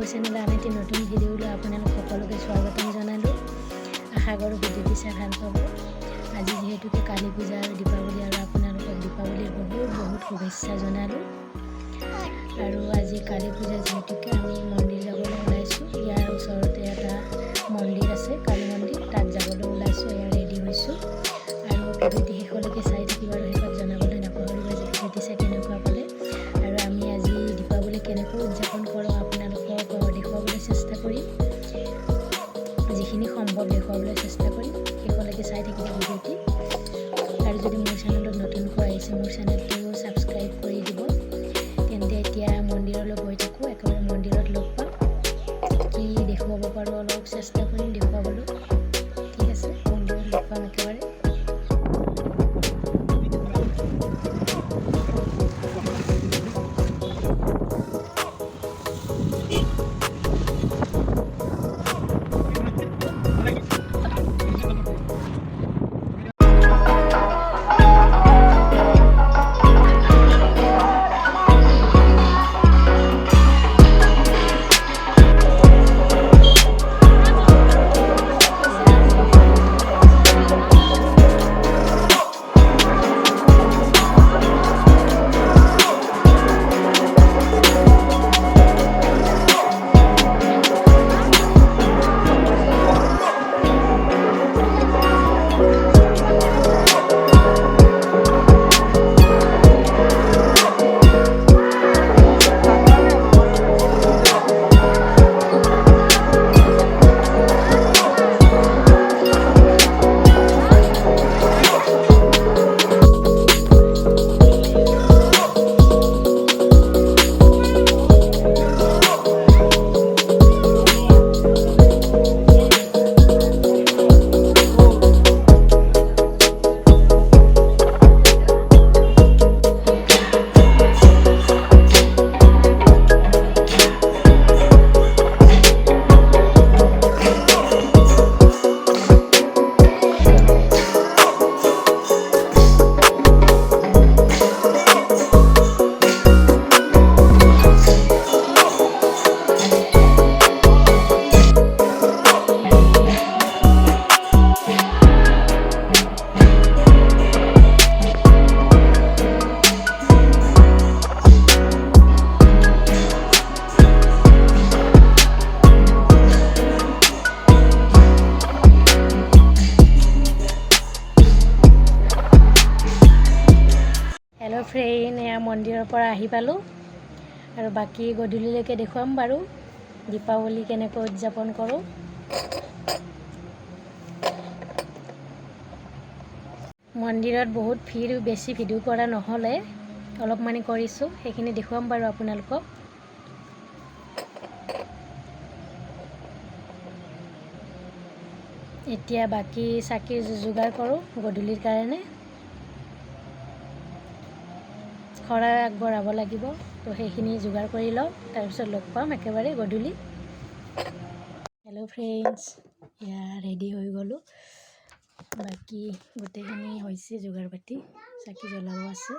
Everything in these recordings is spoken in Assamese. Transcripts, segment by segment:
চেনেলৰ আন এটি নতুন ভিডিঅ'লৈ আপোনালোক সকলোকে স্বাগতম জনালোঁ। আশা কৰোঁ ভিডিঅ'টি চাই ভাল পাব। আজি যিহেতুকে কালী পূজা আৰু দীপাৱলী, আৰু আপোনালোকক দীপাৱলীৰ বহুত শুভেচ্ছা জনালোঁ। আৰু আজি কালী পূজা যিহেতুকে আমি মন্দিৰ যাবলৈ ওলাইছোঁ। ইয়াৰ ওচৰতে এটা মন্দিৰ আছে, কালী মন্দিৰ, তাত যাবলৈ ওলাইছোঁ। এয়া ৰেডি হৈছোঁ আৰু ভিডিঅ'টি শেষলৈকে চাই থাকিব আৰু শেষত জনাবলৈ নাপাহৰিব যে ভিডিঅ'টি চাই কেনেকুৱা পালে। আৰু আমি আজি দীপাৱলী কেনেকৈ উদযাপন কৰোঁ আপোনালোকক দেখুৱাবলৈ চেষ্টা কৰিম, যিখিনি সম্ভৱ দেখুৱাবলৈ চেষ্টা কৰিম। শেষলৈকে চাই থাকিব ভিডিঅ'টি। আৰু যদি মোৰ চেনেলত নতুনকৈ আহিছে, মোৰ চেনেলটো ছাবস্ক্ৰাইব কৰি দিব। তেন্তে এতিয়া মন্দিৰলৈ গৈ থাকোঁ, একেবাৰে মন্দিৰত লগ পাম। কি দেখুৱাব পাৰোঁ অলপ চেষ্টা কৰিম দেখুৱাবলৈ। ঠিক আছে, মন্দিৰত লগ পাম একেবাৰে। হেল্ল' ফ্ৰেণ্ড, এয়া মন্দিৰৰ পৰা আহি পালোঁ আৰু বাকী গধূলিলৈকে দেখুৱাম বাৰু দীপাৱলী কেনেকৈ উদযাপন কৰোঁ। মন্দিৰত বহুত ভিৰ, বেছি ভিডিঅ' কৰা নহ'লে অলপমানে কৰিছোঁ, সেইখিনি দেখুৱাম বাৰু আপোনালোকক। এতিয়া বাকী চাকিৰ যোগাৰ কৰোঁ গধূলিৰ কাৰণে। শৰাই আগবঢ়াব লাগিব, তো সেইখিনি যোগাৰ কৰি লওঁ, তাৰপিছত লগ পাম একেবাৰে গধূলি। হেল্ল' ফ্ৰেণ্ডছ, এয়া ৰেডি হৈ গ'লোঁ। বাকী গোটেইখিনি হৈছে যোগাৰ পাতি, চাকি জ্বলাব আছে।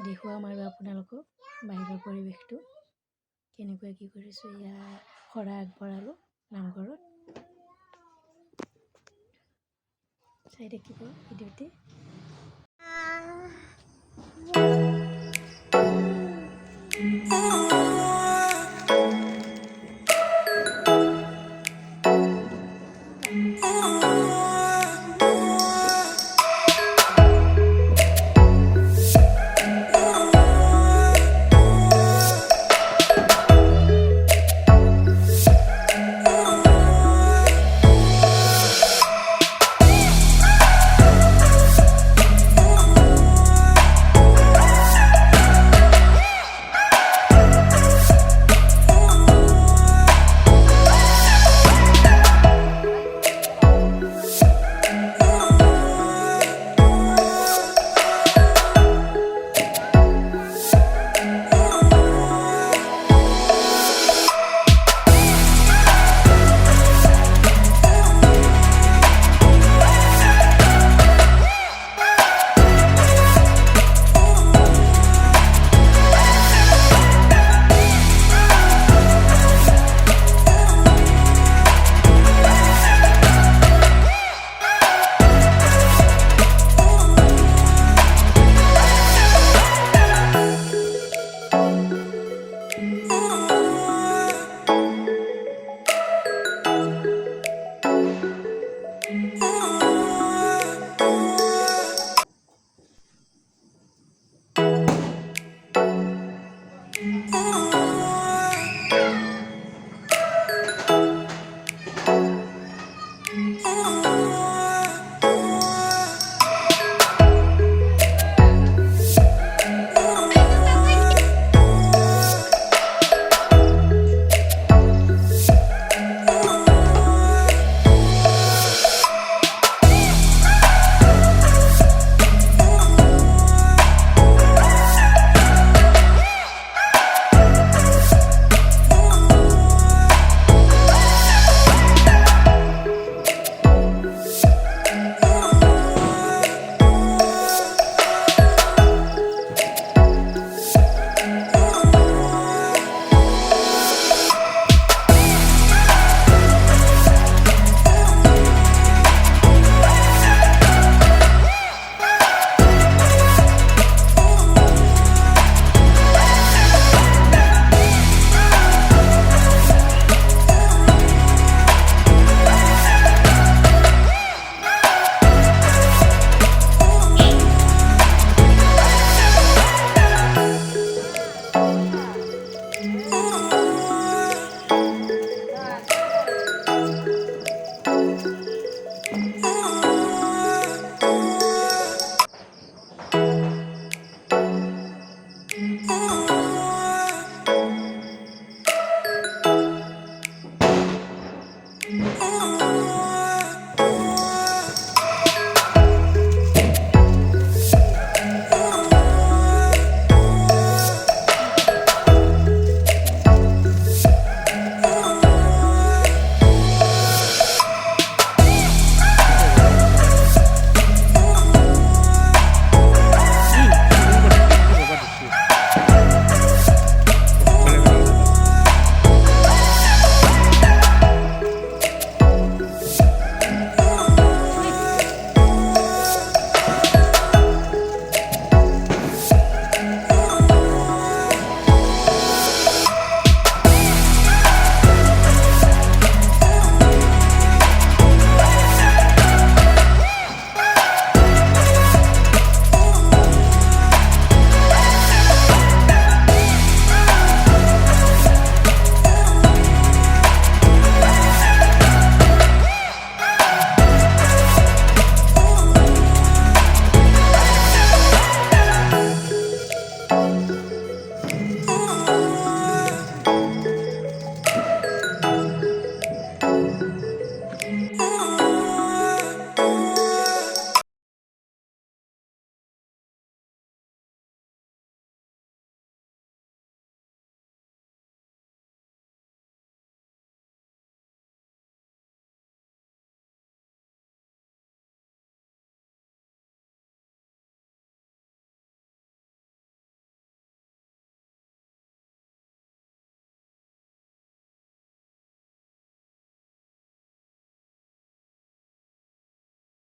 দেখুৱাম আৰু আপোনালোকক বাহিৰৰ পৰিৱেশটো কেনেকুৱা কি কৰিছোঁ। এয়া শৰাই আগবঢ়ালোঁ নামঘৰত, চাই থাকিব ভিডিঅ'টি।